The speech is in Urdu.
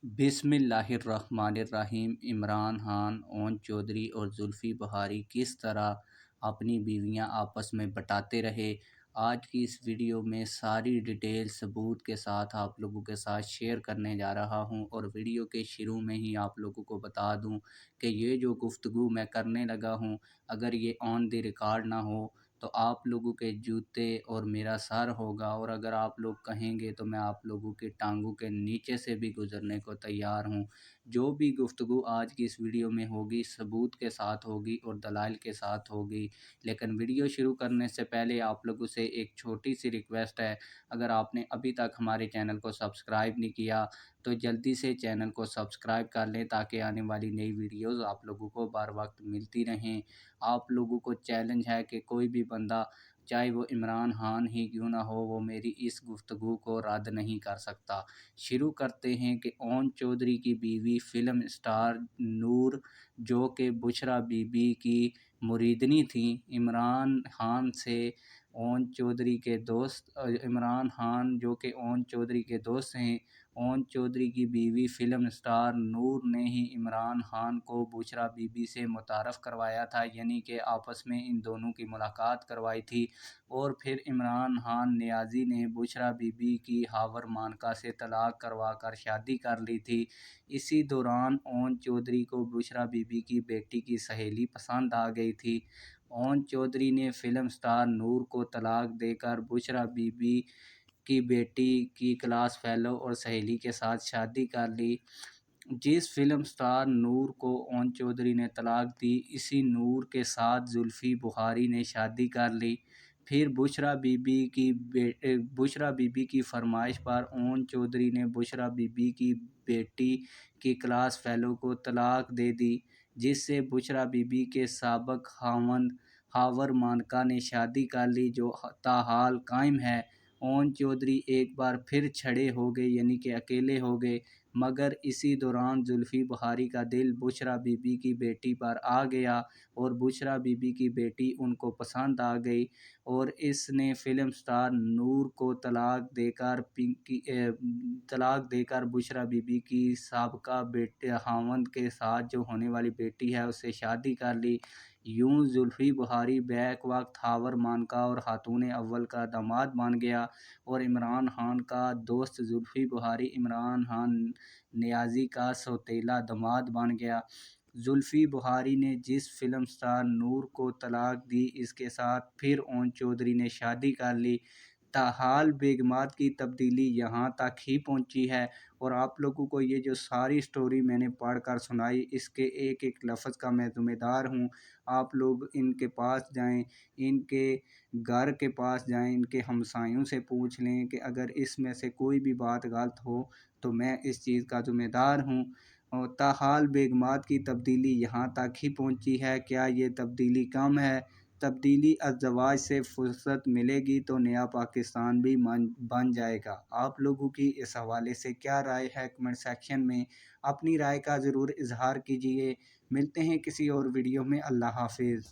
بسم اللہ الرحمن الرحیم۔ عمران خان، اون چودھری اور زلفی بخاری کس طرح اپنی بیویاں آپس میں بٹاتے رہے، آج کی اس ویڈیو میں ساری ڈیٹیل ثبوت کے ساتھ آپ لوگوں کے ساتھ شیئر کرنے جا رہا ہوں۔ اور ویڈیو کے شروع میں ہی آپ لوگوں کو بتا دوں کہ یہ جو گفتگو میں کرنے لگا ہوں، اگر یہ آن دی ریکارڈ نہ ہو تو آپ لوگوں کے جوتے اور میرا سر ہوگا، اور اگر آپ لوگ کہیں گے تو میں آپ لوگوں کی ٹانگوں کے نیچے سے بھی گزرنے کو تیار ہوں۔ جو بھی گفتگو آج کی اس ویڈیو میں ہوگی ثبوت کے ساتھ ہوگی اور دلائل کے ساتھ ہوگی۔ لیکن ویڈیو شروع کرنے سے پہلے آپ لوگوں سے ایک چھوٹی سی ریکویسٹ ہے، اگر آپ نے ابھی تک ہمارے چینل کو سبسکرائب نہیں کیا تو جلدی سے چینل کو سبسکرائب کر لیں تاکہ آنے والی نئی ویڈیوز آپ لوگوں کو بر وقت ملتی رہیں۔ آپ لوگوں کو چیلنج ہے کہ کوئی بھی بندہ، چاہے وہ عمران خان ہی کیوں نہ ہو، وہ میری اس گفتگو کو رد نہیں کر سکتا۔ شروع کرتے ہیں کہ اون چودھری کی بیوی فلم اسٹار نور، جو کہ بشریٰ بی بی کی مریدنی تھیں، عمران خان سے اون چودھری کے دوست، عمران خان جو کہ اون چودھری کے دوست ہیں، اون چودھری کی بیوی فلم اسٹار نور نے ہی عمران خان کو بشریٰ بی بی سے متعارف کروایا تھا، یعنی کہ آپس میں ان دونوں کی ملاقات کروائی تھی۔ اور پھر عمران خان نیازی نے بشریٰ بی بی کی ہاور مانکا سے طلاق کروا کر شادی کر لی تھی۔ اسی دوران اون چودھری کو بشریٰ بی بی کی بیٹی کی سہیلی پسند آ گئی تھی۔ اون چودھری نے فلم اسٹار نور کو طلاق دے کر بشریٰ بی بی کی بیٹی کی کلاس فیلو اور سہیلی کے ساتھ شادی کر لی۔ جس فلم اسٹار نور کو اون چودھری نے طلاق دی، اسی نور کے ساتھ زلفی بخاری نے شادی کر لی۔ پھر بشریٰ بی بی کی فرمائش پر اون چودھری نے بشریٰ بی بی کی بیٹی کی کلاس فیلو کو طلاق دے دی، جس سے بشریٰ بی بی کے سابق خاوند ہاور مانکا نے شادی کر لی، جو تاحال قائم ہے۔ اون چودھری ایک بار پھر چھڑے ہو گئے، یعنی کہ اکیلے ہو گئے، مگر اسی دوران زلفی بخاری کا دل بشریٰ بی بی کی بیٹی پر آ گیا اور بشریٰ بی بی کی بیٹی ان کو پسند آ گئی، اور اس نے فلم اسٹار نور کو طلاق دے کر بشریٰ بی بی کی سابقہ خاوند کے ساتھ جو ہونے والی بیٹی ہے اس سے شادی کر لی۔ یوں زلفی بخاری بیک وقت ہاور مانکا اور خاتون اول کا داماد بن گیا، اور عمران خان کا دوست زلفی بخاری عمران خان نیازی کا سوتیلا داماد بن گیا۔ زلفی بخاری نے جس فلم اسٹار نور کو طلاق دی، اس کے ساتھ پھر اون چودھری نے شادی کر لی۔ تاحال بیگمات کی تبدیلی یہاں تک ہی پہنچی ہے، اور آپ لوگوں کو یہ جو ساری سٹوری میں نے پڑھ کر سنائی، اس کے ایک ایک لفظ کا میں ذمہ دار ہوں۔ آپ لوگ ان کے پاس جائیں، ان کے گھر کے پاس جائیں، ان کے ہمسایوں سے پوچھ لیں کہ اگر اس میں سے کوئی بھی بات غلط ہو تو میں اس چیز کا ذمہ دار ہوں۔ اور تاحال بیگمات کی تبدیلی یہاں تک ہی پہنچی ہے۔ کیا یہ تبدیلی کم ہے؟ تبدیلی ازدواج سے فرصت ملے گی تو نیا پاکستان بھی بن جائے گا۔ آپ لوگوں کی اس حوالے سے کیا رائے ہے؟ کمنٹ سیکشن میں اپنی رائے کا ضرور اظہار کیجیے۔ ملتے ہیں کسی اور ویڈیو میں۔ اللہ حافظ۔